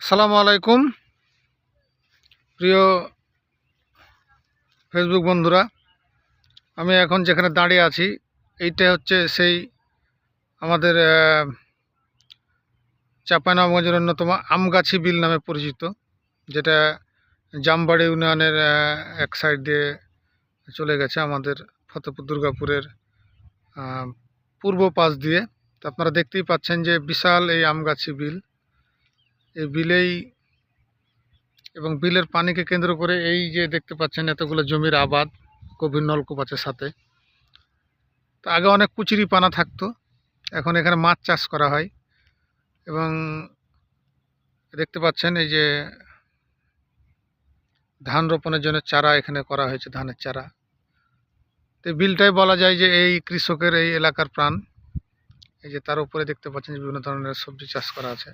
আসসালামু আলাইকুম প্রিয় ফেসবুক বন্ধুরা। আমি এখন যেখানে দাঁড়িয়ে আছি এইটা হচ্ছে সেই আমাদের চাঁপাইনবাবগঞ্জের অন্যতম আমগাছি বিল নামে পরিচিত, যেটা জামবাড়ি ইউনিয়নের এক সাইড দিয়ে চলে গেছে আমাদের ফতেপুর দুর্গাপুরের পূর্ব পাশ দিয়ে। তো আপনারা দেখতেই পাচ্ছেন যে বিশাল এই আমগাছি বিল। এই বিলেই এবং বিলের পানিকে কেন্দ্র করে এই যে দেখতে পাচ্ছেন এতগুলো জমির আবাদ, গভীর নলকূপ আছে সাথে। তো আগে অনেক কুচুরি পানা থাকতো, এখন এখানে মাছ চাষ করা হয়। এবং দেখতে পাচ্ছেন এই যে ধান রোপণের জন্য চারা এখানে করা হয়েছে, ধানের চারা। তো বিলটাই বলা যায় যে এই কৃষকের এই এলাকার প্রাণ। এই যে তার উপরে দেখতে পাচ্ছেন যে বিভিন্ন ধরনের সবজি চাষ করা আছে।